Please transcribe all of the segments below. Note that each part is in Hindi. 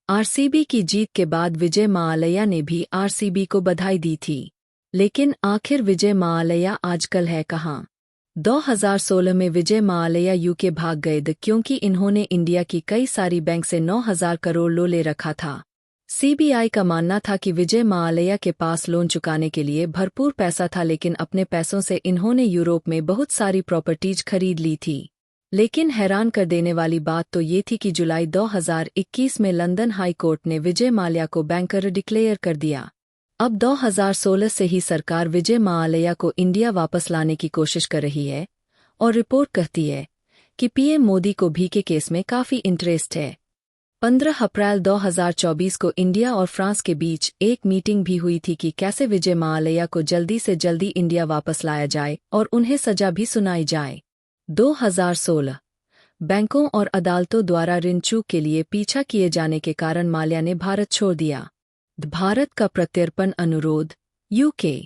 आरसीबी की जीत के बाद विजय माल्या ने भी आरसीबी को बधाई दी थी। लेकिन आखिर विजय माल्या आजकल है कहाँ? 2016 में विजय माल्या यूके भाग गए क्योंकि इन्होंने इंडिया की कई सारी बैंक से 9,000 करोड़ लोन ले रखा था। सीबीआई का मानना था कि विजय माल्या के पास लोन चुकाने के लिए भरपूर पैसा था, लेकिन अपने पैसों से इन्होंने यूरोप में बहुत सारी प्रॉपर्टीज खरीद ली थी। लेकिन हैरान कर देने वाली बात तो ये थी कि जुलाई 2021 में लंदन हाई कोर्ट ने विजय माल्या को बैंकर डिक्लेयर कर दिया। अब 2016 से ही सरकार विजय माल्या को इंडिया वापस लाने की कोशिश कर रही है और रिपोर्ट कहती है कि पीएम मोदी को भी के केस में काफ़ी इंटरेस्ट है। 15 अप्रैल 2024 को इंडिया और फ्रांस के बीच एक मीटिंग भी हुई थी कि कैसे विजय माल्या को जल्दी से जल्दी इंडिया वापस लाया जाए और उन्हें सजा भी सुनाई जाए। 2016 बैंकों और अदालतों द्वारा ऋण चूक के लिए पीछा किए जाने के कारण माल्या ने भारत छोड़ दिया। भारत का प्रत्यर्पण अनुरोध यूके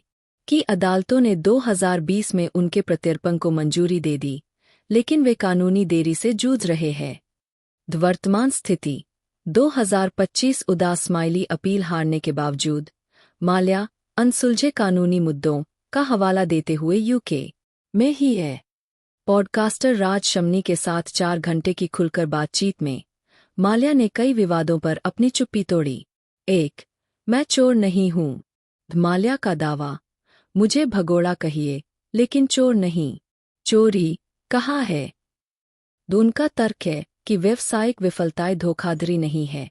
की अदालतों ने 2020 में उनके प्रत्यर्पण को मंजूरी दे दी, लेकिन वे कानूनी देरी से जूझ रहे हैं। वर्तमान स्थिति 2025 उदास स्माइली अपील हारने के बावजूद माल्या अनसुलझे कानूनी मुद्दों का हवाला देते हुए यूके में ही है। पॉडकास्टर राज शमनी के साथ 4 घंटे की खुलकर बातचीत में माल्या ने कई विवादों पर अपनी चुप्पी तोड़ी। 1. मैं चोर नहीं हूँ। माल्या का दावा, मुझे भगोड़ा कहिए लेकिन चोर नहीं। चोरी कहाँ है? उनका तर्क है कि व्यावसायिक विफलताएं धोखाधड़ी नहीं है।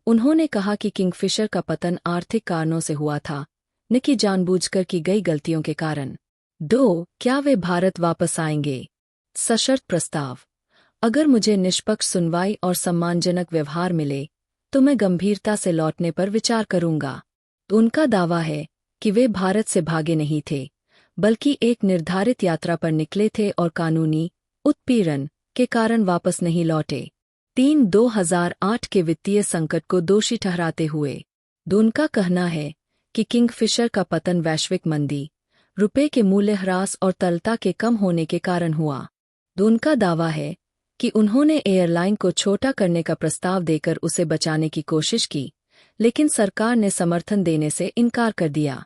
उन्होंने कहा कि किंगफिशर का पतन आर्थिक कारणों से हुआ था, न कि जानबूझकर की गई गलतियों के कारण। 2. क्या वे भारत वापस आएंगे? सशर्त प्रस्ताव, अगर मुझे निष्पक्ष सुनवाई और सम्मानजनक व्यवहार मिले तो मैं गंभीरता से लौटने पर विचार करूंगा। उनका दावा है कि वे भारत से भागे नहीं थे, बल्कि एक निर्धारित यात्रा पर निकले थे और कानूनी उत्पीड़न के कारण वापस नहीं लौटे। 3. 2008 के वित्तीय संकट को दोषी ठहराते हुए उनका कहना है कि किंगफिशर का पतन वैश्विक मंदी, रुपये के मूल्य ह्रास और तरलता के कम होने के कारण हुआ। उनका दावा है कि उन्होंने एयरलाइन को छोटा करने का प्रस्ताव देकर उसे बचाने की कोशिश की, लेकिन सरकार ने समर्थन देने से इनकार कर दिया।